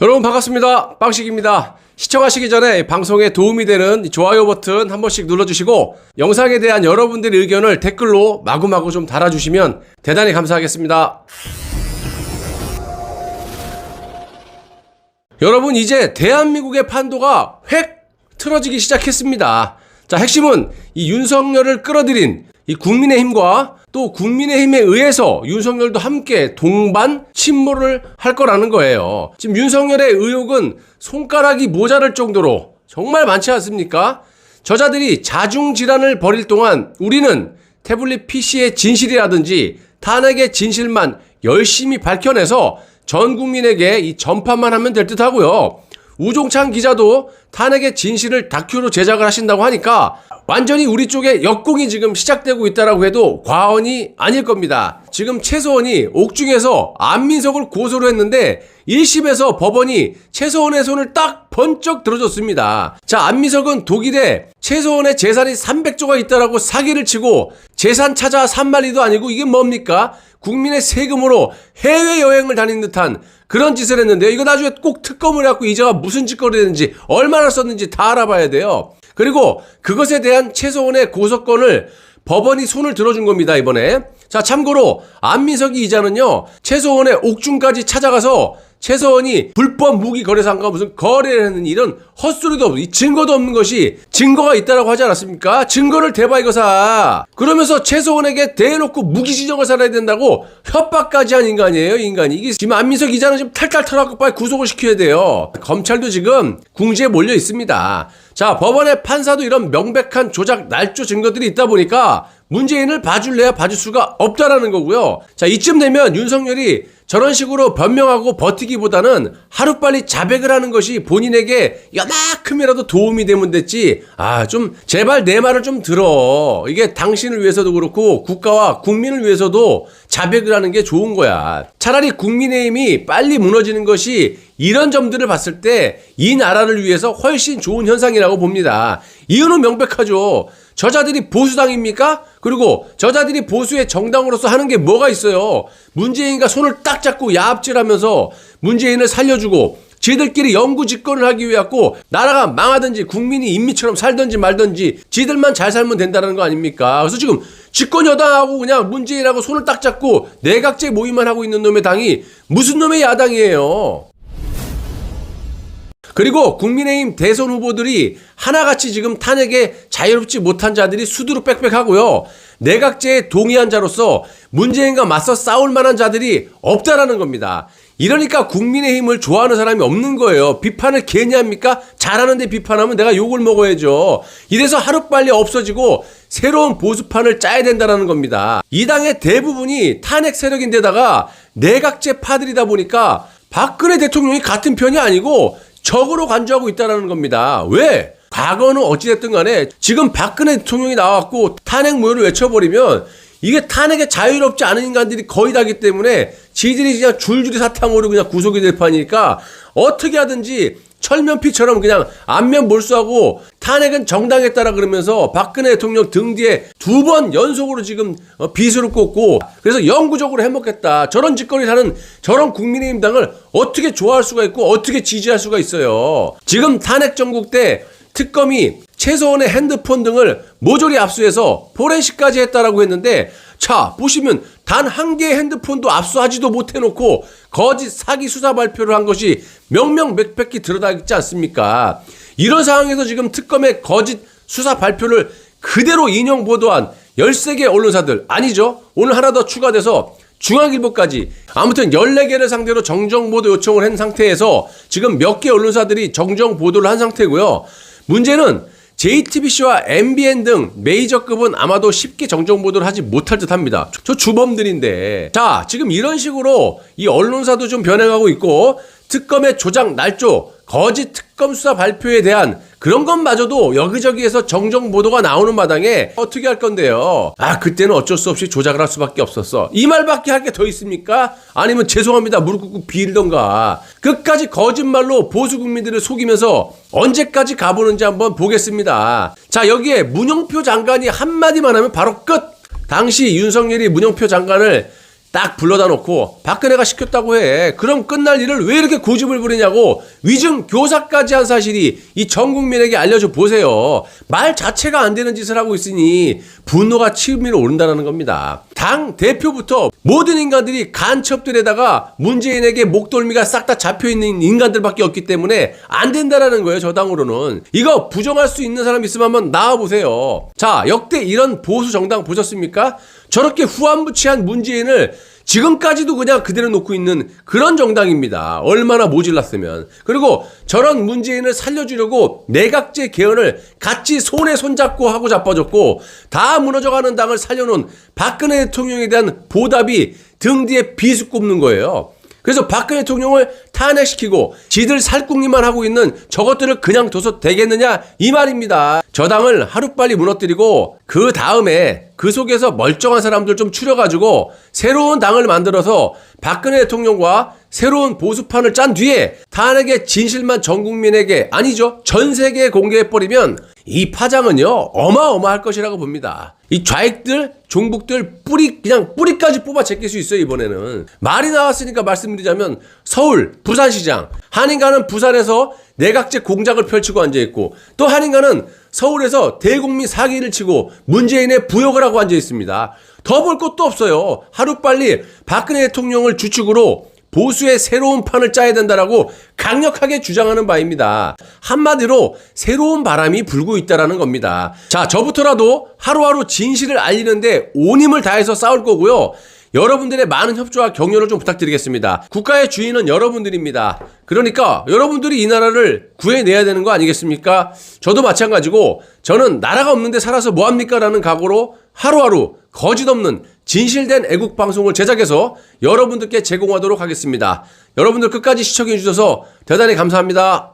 여러분 반갑습니다. 빵식입니다. 시청하시기 전에 방송에 도움이 되는 좋아요 버튼 한 번씩 눌러주시고 영상에 대한 여러분들의 의견을 댓글로 마구마구 좀 달아주시면 대단히 감사하겠습니다. 여러분 이제 대한민국의 판도가 획 틀어지기 시작했습니다. 자, 핵심은 이 윤석열을 끌어들인 이 국민의힘과 또 국민의힘에 의해서 윤석열도 함께 동반 침몰을 할 거라는 거예요. 지금 윤석열의 의혹은 손가락이 모자랄 정도로 정말 많지 않습니까? 저자들이 자중질환을 벌일 동안 우리는 태블릿 PC의 진실이라든지 탄핵의 진실만 열심히 밝혀내서 전 국민에게 이 전파만 하면 될 듯 하고요. 우종찬 기자도 탄핵의 진실을 다큐로 제작을 하신다고 하니까 완전히 우리 쪽에 역공이 지금 시작되고 있다라고 해도 과언이 아닐 겁니다. 지금 최소원이 옥중에서 안민석을 고소를 했는데 1심에서 법원이 최소원의 손을 딱 번쩍 들어줬습니다. 자, 안민석은 독일에 최소원의 재산이 300조가 있다라고 사기를 치고 재산 찾아 산말리도 아니고 이게 뭡니까? 국민의 세금으로 해외여행을 다닌 듯한 그런 짓을 했는데요. 이거 나중에 꼭 특검을 해갖고 이자가 무슨 짓거리 했는지 얼마나 썼는지 다 알아봐야 돼요. 그리고 그것에 대한 최소원의 고소권을 법원이 손을 들어준 겁니다, 이번에. 자, 참고로 안민석이 이자는요, 최소원의 옥중까지 찾아가서 최소원이 불법 무기 거래상과 무슨 거래를 했는 이런 헛소리도 없고 증거도 없는 것이 증거가 있다라고 하지 않았습니까? 증거를 대봐 이거사. 그러면서 최소원에게 대놓고 무기 지정을 살아야 된다고 협박까지 한 인간이에요, 인간이. 이게 지금 안민석 이자는 지금 탈탈 털어갖고 빨리 구속을 시켜야 돼요. 검찰도 지금 궁지에 몰려 있습니다. 자, 법원의 판사도 이런 명백한 조작 날조 증거들이 있다 보니까 문재인을 봐줄래야 봐줄 수가 없다라는 거고요. 자, 이쯤 되면 윤석열이 저런 식으로 변명하고 버티기보다는 하루빨리 자백을 하는 것이 본인에게 요만큼이라도 도움이 되면 됐지. 좀 제발 내 말을 좀 들어. 이게 당신을 위해서도 그렇고 국가와 국민을 위해서도 자백을 하는 게 좋은 거야. 차라리 국민의힘이 빨리 무너지는 것이 이런 점들을 봤을 때 이 나라를 위해서 훨씬 좋은 현상이라고 봅니다. 이유는 명백하죠. 저자들이 보수당입니까? 그리고 저자들이 보수의 정당으로서 하는 게 뭐가 있어요? 문재인과 손을 딱 잡고 야합질하면서 문재인을 살려주고 지들끼리 영구 집권을 하기 위해 갖고 나라가 망하든지 국민이 인미처럼 살든지 말든지 지들만 잘 살면 된다는 거 아닙니까? 그래서 지금 집권 여당하고 그냥 문재인하고 손을 딱 잡고 내각제 모임만 하고 있는 놈의 당이 무슨 놈의 야당이에요? 그리고 국민의힘 대선 후보들이 하나같이 지금 탄핵에 자유롭지 못한 자들이 수두룩 빽빽하고요. 내각제에 동의한 자로서 문재인과 맞서 싸울 만한 자들이 없다라는 겁니다. 이러니까 국민의힘을 좋아하는 사람이 없는 거예요. 비판을 괜히 합니까? 잘하는데 비판하면 내가 욕을 먹어야죠. 이래서 하루빨리 없어지고 새로운 보수판을 짜야 된다는 겁니다. 이 당의 대부분이 탄핵 세력인데다가 내각제 파들이다 보니까 박근혜 대통령이 같은 편이 아니고 적으로 간주하고 있다는 겁니다. 왜? 과거는 어찌됐든 간에 지금 박근혜 대통령이 나왔고 탄핵 모욕을 외쳐버리면 이게 탄핵에 자유롭지 않은 인간들이 거의 다기 때문에 지들이 그냥 줄줄이 사탕으로 그냥 구속이 될 판이니까 어떻게 하든지 철면피처럼 그냥 안면 몰수하고 탄핵은 정당했다라 그러면서 박근혜 대통령 등 뒤에 2번 연속으로 지금 비수를 꽂고 그래서 영구적으로 해먹겠다. 저런 짓거리를 하는 저런 국민의힘 당을 어떻게 좋아할 수가 있고 어떻게 지지할 수가 있어요. 지금 탄핵 정국 때 특검이 최소원의 핸드폰 등을 모조리 압수해서 포렌식까지 했다라고 했는데 자, 보시면 단 한 개의 핸드폰도 압수하지도 못해놓고 거짓 사기 수사 발표를 한 것이 명명백백히 드러나 있지 않습니까? 이런 상황에서 지금 특검의 거짓 수사 발표를 그대로 인용 보도한 13개 언론사들 아니죠? 오늘 하나 더 추가돼서 중앙일보까지 아무튼 14개를 상대로 정정보도 요청을 한 상태에서 지금 몇 개 언론사들이 정정보도를 한 상태고요. 문제는 JTBC와 MBN 등 메이저급은 아마도 쉽게 정정보도를 하지 못할 듯 합니다. 저 주범들인데. 자, 지금 이런 식으로 이 언론사도 좀 변해가고 있고 특검의 조작 날조, 거짓 특검 수사 발표에 대한 그런 것마저도 여기저기에서 정정보도가 나오는 마당에 어떻게 할 건데요? 그때는 어쩔 수 없이 조작을 할 수밖에 없었어. 이 말밖에 할 게 더 있습니까? 아니면 죄송합니다 무릎 꿇고 빌던가. 끝까지 거짓말로 보수 국민들을 속이면서 언제까지 가보는지 한번 보겠습니다. 자, 여기에 문영표 장관이 한마디만 하면 바로 끝. 당시 윤석열이 문영표 장관을 딱 불러다 놓고 박근혜가 시켰다고 해. 그럼 끝날 일을 왜 이렇게 고집을 부리냐고 위증 교사까지 한 사실이 이 전 국민에게 알려줘 보세요. 말 자체가 안 되는 짓을 하고 있으니 분노가 치밀어 오른다는 겁니다. 당 대표부터 모든 인간들이 간첩들에다가 문재인에게 목덜미가 싹 다 잡혀있는 인간들밖에 없기 때문에 안 된다라는 거예요. 저 당으로는. 이거 부정할 수 있는 사람 있으면 한번 나와보세요. 자, 역대 이런 보수 정당 보셨습니까? 저렇게 후한무치한 문재인을 지금까지도 그냥 그대로 놓고 있는 그런 정당입니다. 얼마나 모질랐으면. 그리고 저런 문재인을 살려주려고 내각제 개헌을 같이 손에 손잡고 하고 자빠졌고 다 무너져가는 당을 살려놓은 박근혜 대통령에 대한 보답이 등 뒤에 비수 꼽는 거예요. 그래서 박근혜 대통령을 탄핵시키고 지들 살궁리만 하고 있는 저것들을 그냥 둬서 되겠느냐 이 말입니다. 저 당을 하루빨리 무너뜨리고 그 다음에 그 속에서 멀쩡한 사람들 좀 추려가지고 새로운 당을 만들어서 박근혜 대통령과 새로운 보수판을 짠 뒤에 탄핵의 진실만 전 국민에게 아니죠 전 세계에 공개해버리면 이 파장은요 어마어마할 것이라고 봅니다. 이 좌익들 종북들 그냥 뿌리까지 뽑아 제낄 수 있어요. 이번에는 말이 나왔으니까 말씀드리자면 서울 부산시장 한인가는 부산에서 내각제 공작을 펼치고 앉아있고 또 한인가는 서울에서 대국민 사기를 치고 문재인의 부역을 하고 앉아있습니다. 더 볼 것도 없어요. 하루빨리 박근혜 대통령을 주축으로 보수의 새로운 판을 짜야 된다라고 강력하게 주장하는 바입니다. 한마디로 새로운 바람이 불고 있다라는 겁니다. 자, 저부터라도 하루하루 진실을 알리는데 온 힘을 다해서 싸울 거고요. 여러분들의 많은 협조와 격려를 좀 부탁드리겠습니다. 국가의 주인은 여러분들입니다. 그러니까 여러분들이 이 나라를 구해내야 되는 거 아니겠습니까? 저도 마찬가지고 저는 나라가 없는데 살아서 뭐합니까? 라는 각오로 하루하루 거짓 없는 진실된 애국 방송을 제작해서 여러분들께 제공하도록 하겠습니다. 여러분들 끝까지 시청해 주셔서 대단히 감사합니다.